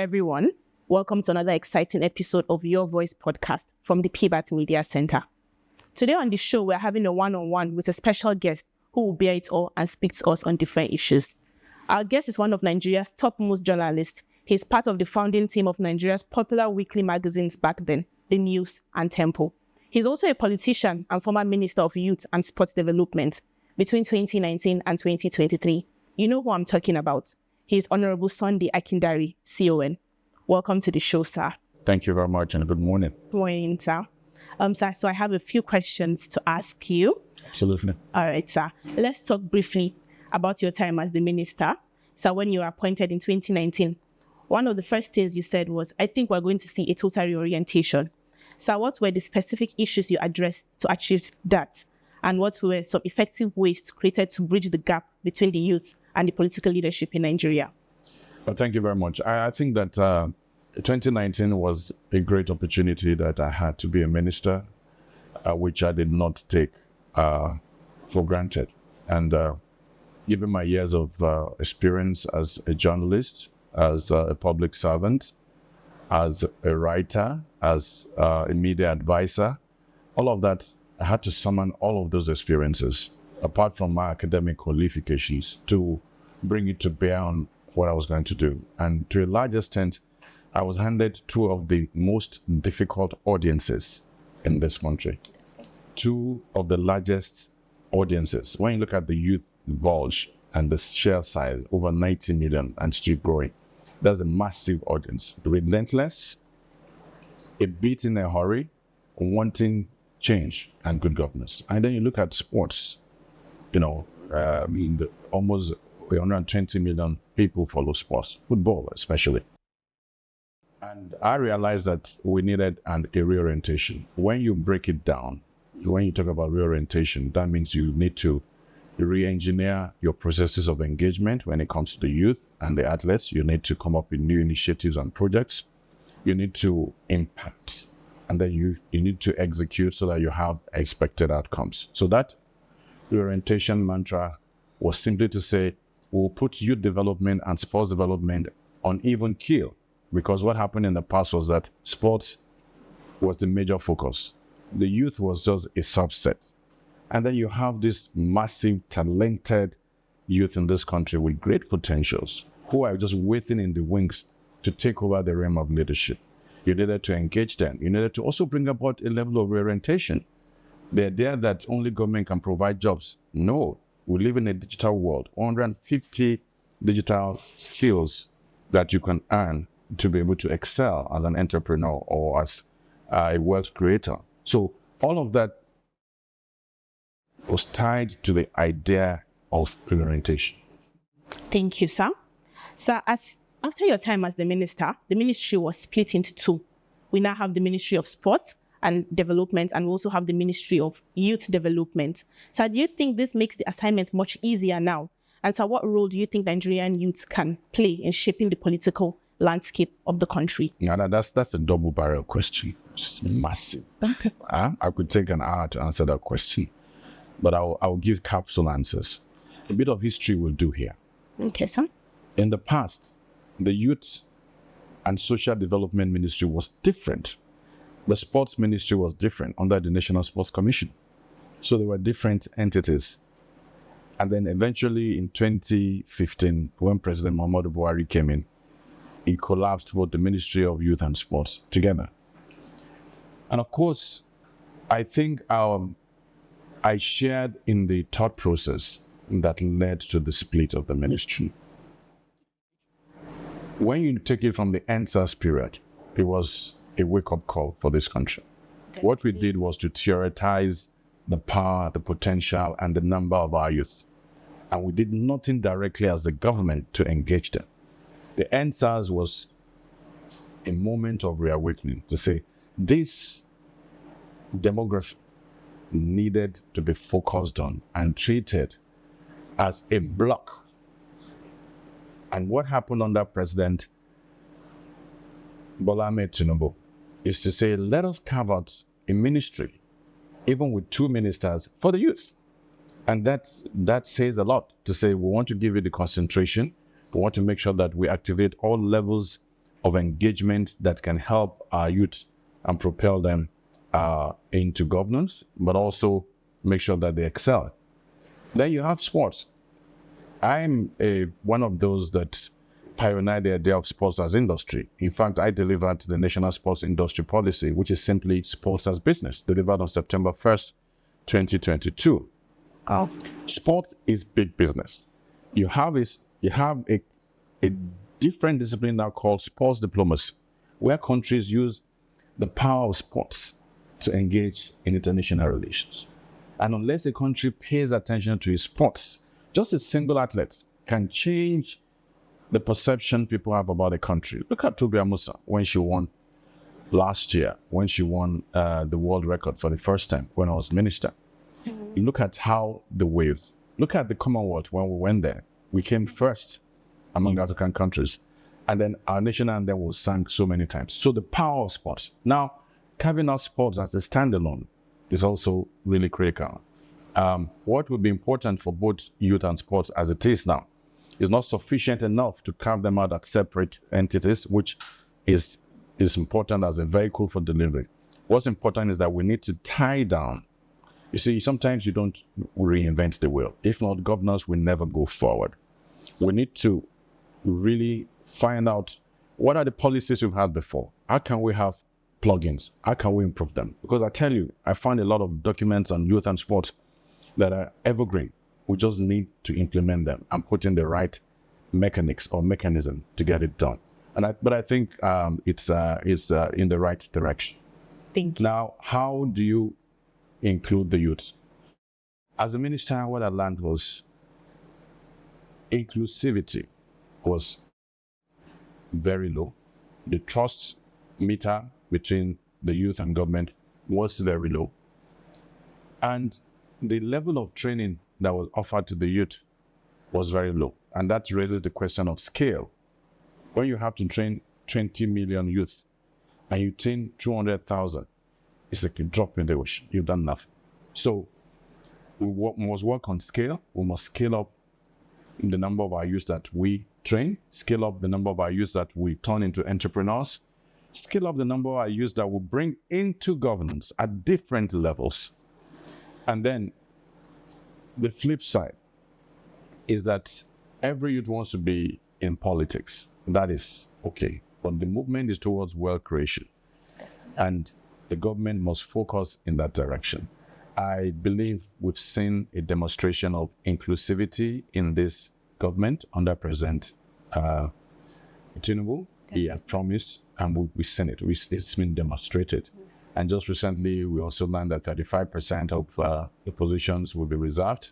everyone. Welcome to another exciting episode of Your Voice podcast from the PBAT Media Center. Today on the show, we're having a one-on-one with a special guest who will bear it all and speak to us on different issues. Our guest is one of Nigeria's topmost journalists. He's part of the founding team of Nigeria's popular weekly magazines back then, The News and Temple. He's also a politician and former Minister of Youth and Sports Development between 2019 and 2023. You know who I'm talking about. He's Honorable Sunday Akindari, CON. Welcome to the show, sir. Thank you very much and good morning. Good morning, sir. Sir, so I have a few questions to ask you. Absolutely. All right, sir. Let's talk briefly about your time as the minister. So when you were appointed in 2019, one of the first things you said was, I think we're going to see a total reorientation. So what were the specific issues you addressed to achieve that? And what were some effective ways created to bridge the gap between the youth and the political leadership in Nigeria? Well, thank you very much. I think that 2019 was a great opportunity that I had to be a minister, which I did not take for granted. And given my years of experience as a journalist, as a public servant, as a writer, as a media advisor, all of that, I had to summon all of those experiences, apart from my academic qualifications, to bring it to bear on what I was going to do. And to a large extent, I was handed two of the most difficult audiences in this country. Two of the largest audiences. When you look at the youth bulge and the share size, over 90 million and still growing, that's a massive audience. Relentless, a bit in a hurry, wanting change and good governance. And then you look at sports, almost 120 million people follow sports, football especially. And I realized that we needed a reorientation. When you break it down, when you talk about reorientation, that means you need to re-engineer your processes of engagement when it comes to the youth and the athletes. You need to come up with new initiatives and projects. You need to impact, and then you need to execute so that you have expected outcomes. So that reorientation mantra was simply to say, we'll put youth development and sports development on even keel. Because what happened in the past was that sports was the major focus. The youth was just a subset. And then you have this massive, talented youth in this country with great potentials who are just waiting in the wings to take over the realm of leadership. You needed to engage them. You needed to also bring about a level of reorientation. The idea that only government can provide jobs. No, we live in a digital world. 150 digital skills that you can earn to be able to excel as an entrepreneur or as a wealth creator. So all of that was tied to the idea of reorientation. Thank you, sir. Sir, after your time as the minister, the ministry was split into two. We now have the Ministry of Sport and Development, and we also have the Ministry of Youth Development. So do you think this makes the assignment much easier now? And so what role do you think Nigerian youth can play in shaping the political landscape of the country? Yeah, that's a double-barrel question. It's massive. I could take an hour to answer that question, but I'll give capsule answers. A bit of history will do here. Okay, sir. In the past, the Youth and Social Development Ministry was different. The Sports Ministry was different under the National Sports Commission. So they were different entities. And then eventually in 2015, when President Muhammadu Buhari came in, he collapsed both the Ministry of Youth and Sports together. And of course, I think I shared in the thought process that led to the split of the ministry. When you take it from the NSAS period, it was a wake-up call for this country. Okay. What we did was to theorize the power, the potential, and the number of our youth. And we did nothing directly as the government to engage them. The NSAS was a moment of reawakening to say, this demography needed to be focused on and treated as a block. And what happened under President Bola Ahmed Tinubu is to say, let us carve out a ministry, even with two ministers, for the youth. And that says a lot, to say we want to give it the concentration. We want to make sure that we activate all levels of engagement that can help our youth and propel them into governance, but also make sure that they excel. Then you have sports. I'm one of those that pioneered the idea of sports as industry. In fact, I delivered the National Sports Industry Policy, which is simply sports as business, delivered on September 1st, 2022. Oh. Sports is big business. You have a different discipline now called sports diplomacy, where countries use the power of sports to engage in international relations. And unless a country pays attention to its sports, just a single athlete can change the perception people have about a country. Look at Tobi Amusa when she won last year, when she won the world record for the first time when I was minister. You look at how the wave, look at the Commonwealth when we went there. We came first among African countries. And then our national anthem was sung so many times. So the power of sports. Now, carving out sports as a standalone is also really critical. What would be important for both youth and sports as it is now is not sufficient enough to carve them out as separate entities, which is important as a vehicle for delivery. What's important is that we need to tie down. You see, sometimes you don't reinvent the wheel. If not, governance will never go forward. We need to really find out what are the policies we've had before. How can we have plugins? How can we improve them? Because I tell you, I find a lot of documents on youth and sports that are evergreen. We just need to implement them and put in the right mechanics or mechanism to get it done. But I think it's in the right direction. Thank you. Now, how do you include the youth? As a minister, what I learned was inclusivity was very low. The trust meter between the youth and government was very low. And the level of training that was offered to the youth was very low. And that raises the question of scale. When you have to train 20 million youth and you train 200,000, it's like a drop in the ocean. You've done nothing. So we must work on scale. We must scale up the number of our youth that we train, scale up the number of our youth that we turn into entrepreneurs, scale up the number of our youth that we bring into governance at different levels. And then the flip side is that every youth wants to be in politics. That is okay. But the movement is towards wealth creation. And the government must focus in that direction. I believe we've seen a demonstration of inclusivity in this government under President Tinubu. He had promised, and we've seen it. It's been demonstrated. Yes. And just recently, we also learned that 35% of the positions will be reserved.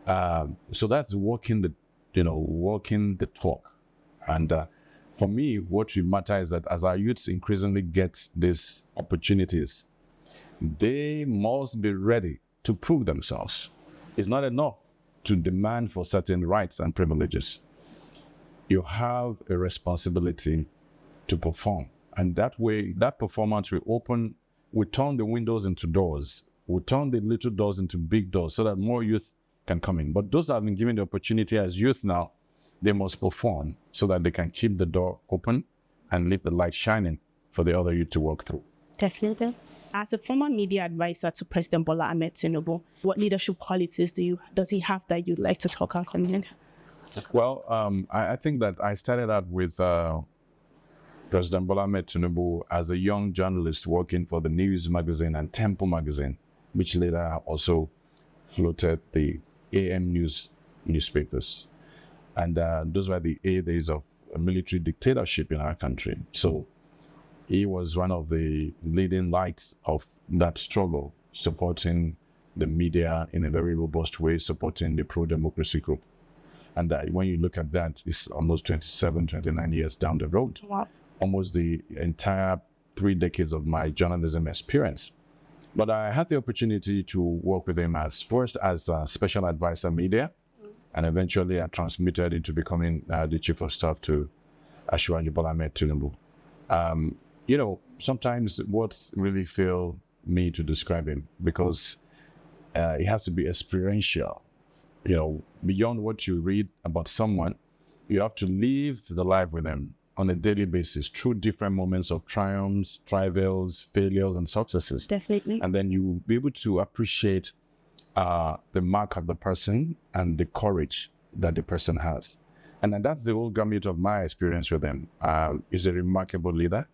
So that's walking the talk. And for me, what will matter is that as our youths increasingly get these opportunities, they must be ready to prove themselves. It's not enough to demand for certain rights and privileges. You have a responsibility to perform. And that way, that performance will turn the windows into doors, will turn the little doors into big doors so that more youth can come in. But those that have been given the opportunity as youth now, they must perform so that they can keep the door open and leave the light shining for the other youth to walk through. Definitely. As a former media advisor to President Bola Ahmed Tinubu, what leadership qualities does he have that you'd like to talk about from him? Well, I think that I started out with President Bola Ahmed Tinubu as a young journalist working for the News magazine and Temple magazine, which later also floated the AM newspapers. And those were the days of a military dictatorship in our country. So he was one of the leading lights of that struggle, supporting the media in a very robust way, supporting the pro-democracy group. And when you look at that, it's almost 27, 29 years down the road. Wow. Almost the entire 3 decades of my journalism experience. But I had the opportunity to work with him first as a special advisor media, and eventually I transmitted into becoming the chief of staff to Asiwaju Bola Ahmed Tinubu. Sometimes words really fail me to describe him because it has to be experiential. Beyond what you read about someone, you have to live the life with them. on a daily basis through different moments of triumphs, trials, failures, and successes. Definitely. And then you will be able to appreciate the mark of the person and the courage that the person has. And then that's the whole gamut of my experience with him. He's a remarkable leader,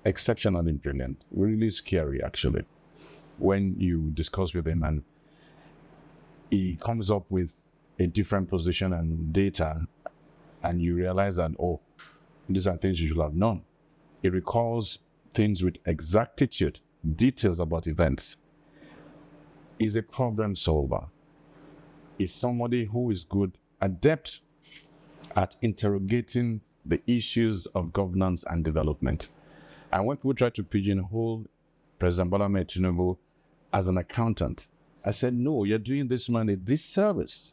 exceptionally brilliant, really scary, actually, when you discuss with him and he comes up with a different position and data, and you realize that, oh, these are things you should have known. He recalls things with exactitude, details about events. He's a problem solver. He's somebody who is good, adept at interrogating the issues of governance and development. And when people try to pigeonhole President Bola Ahmed Tinubu as an accountant, I said, no, you're doing this man a disservice.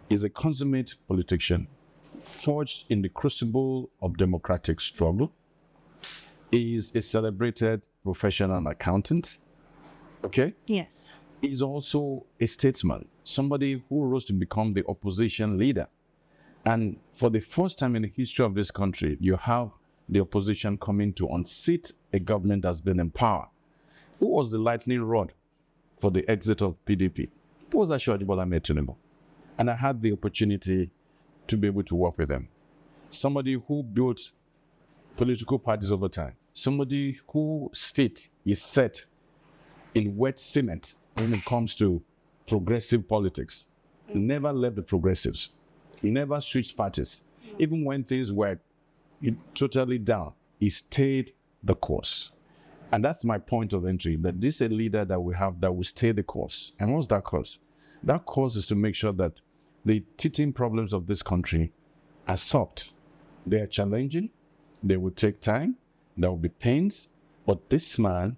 He's a consummate politician, forged in the crucible of democratic struggle. He is a celebrated professional accountant. Okay? Yes. He's also a statesman, somebody who rose to become the opposition leader. And for the first time in the history of this country, you have the opposition coming to unseat a government that's been in power. Who was the lightning rod for the exit of PDP? It was Asiwaju Bola Ahmed Tinubu. And I had the opportunity to be able to work with him. Somebody who built political parties over time. Somebody whose feet is set in wet cement when it comes to progressive politics. He never left the progressives. He never switched parties. Even when things were totally down, he stayed the course. And that's my point of entry, that this is a leader that we have that will stay the course. And what's that course? That course is to make sure that the teething problems of this country are solved. They are challenging. They will take time. There will be pains. But this man,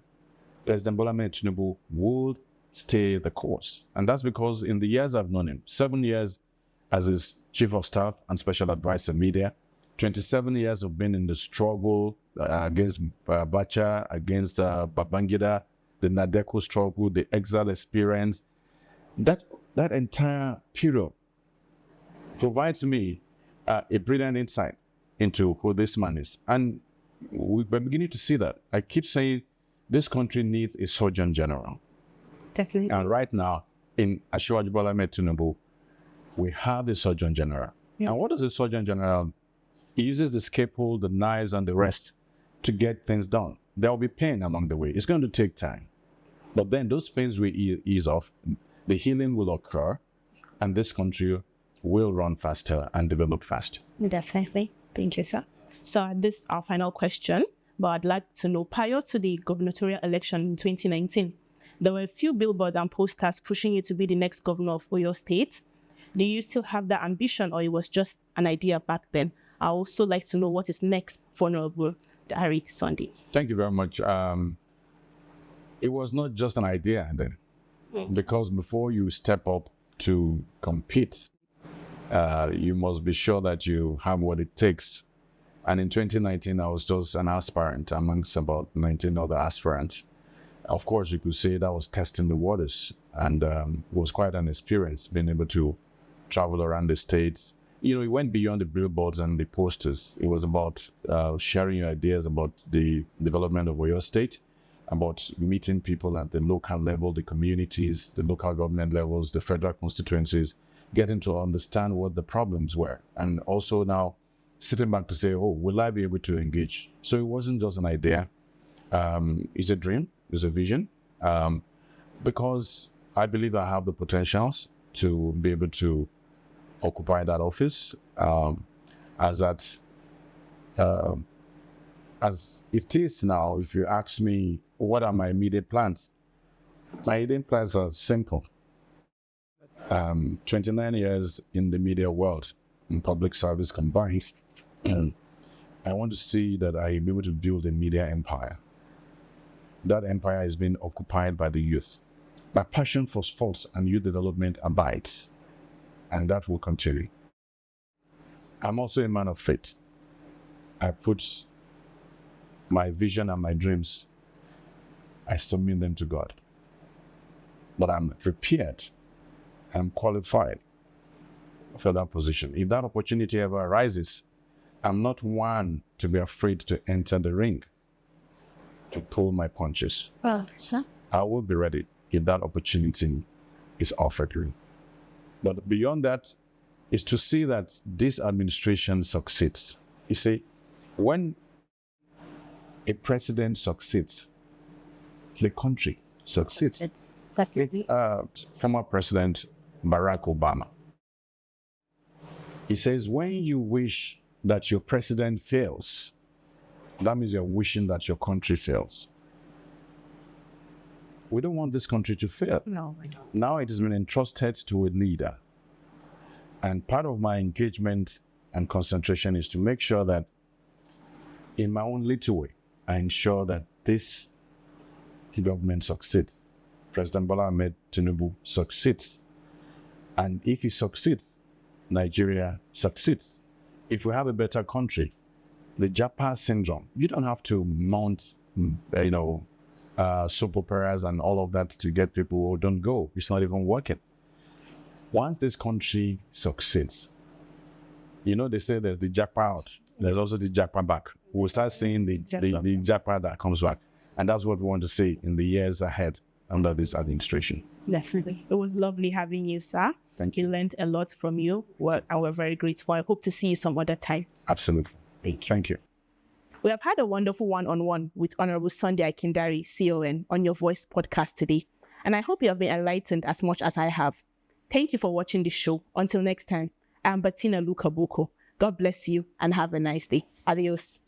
President Bola Ahmed Tinubu, would stay the course. And that's because in the years I've known him, 7 years as his chief of staff and special advisor media, 27 years of being in the struggle against Abacha, against Babangida, the Nadeko struggle, the exile experience. That entire period provides me a brilliant insight into who this man is. And we're beginning to see that. I keep saying this country needs a surgeon general. Definitely. And right now, in Asiwaju Bola Ahmed Tinubu, we have a surgeon general. Yeah. And what does a surgeon general? He uses the scalpel, the knives, and the rest to get things done. There will be pain along the way. It's going to take time. But then those pains will ease off. The healing will occur, and this country will run faster and develop faster. Definitely. Thank you, sir. So this is our final question, but I'd like to know, prior to the gubernatorial election in 2019, there were a few billboards and posters pushing you to be the next governor of Oyo State. Do you still have that ambition, or it was just an idea back then? I also like to know what is next for Honorable Harry Sunday. Thank you very much. It was not just an idea then, because before you step up to compete, you must be sure that you have what it takes. And in 2019, I was just an aspirant amongst about 19 other aspirants. Of course, you could say that was testing the waters, and it was quite an experience being able to travel around the states. You know, it went beyond the billboards and the posters. It was about sharing your ideas about the development of Oyo State, about meeting people at the local level, the communities, the local government levels, the federal constituencies, getting to understand what the problems were. And also now sitting back to say, oh, will I be able to engage? So it wasn't just an idea. It's a dream, it's a vision, because I believe I have the potentials to be able to occupy that office as it is now. If you ask me what are my immediate plans, my immediate plans are simple. 29 years in the media world, in public service combined, and I want to see that I am able to build a media empire. That empire is being occupied by the youth. My passion for sports and youth development abides, and that will continue. I'm also a man of faith. I put my vision and my dreams, I submit them to God. But I'm prepared, I'm qualified for that position. If that opportunity ever arises, I'm not one to be afraid to enter the ring, to pull my punches. Well, sir. I will be ready if that opportunity is offered me. But beyond that is to see that this administration succeeds. You see, when a president succeeds, the country succeeds. Definitely. Former President Barack Obama, he says, when you wish that your president fails, that means you're wishing that your country fails. We don't want this country to fail. No, I don't. Now it has been entrusted to a leader. And part of my engagement and concentration is to make sure that in my own little way, I ensure that this government succeeds. President Bola Ahmed Tinubu succeeds. And if he succeeds, Nigeria succeeds. If we have a better country, the Japa syndrome, you don't have to mount, soap operas and all of that to get people who don't go. It's not even working. Once this country succeeds, they say there's the Japa out. There's also the Japa back. We'll start seeing the Japa that comes back. And that's what we want to see in the years ahead under this administration. Definitely. It was lovely having you, sir. Thank you. We learned a lot from you. And we're very grateful. I hope to see you some other time. Absolutely. Thank you. We have had a wonderful one-on-one with Honorable Sunday Akindari, CON, on Your Voice podcast today. And I hope you have been enlightened as much as I have. Thank you for watching this show. Until next time, I'm Bettina Luka Boko. God bless you and have a nice day. Adios.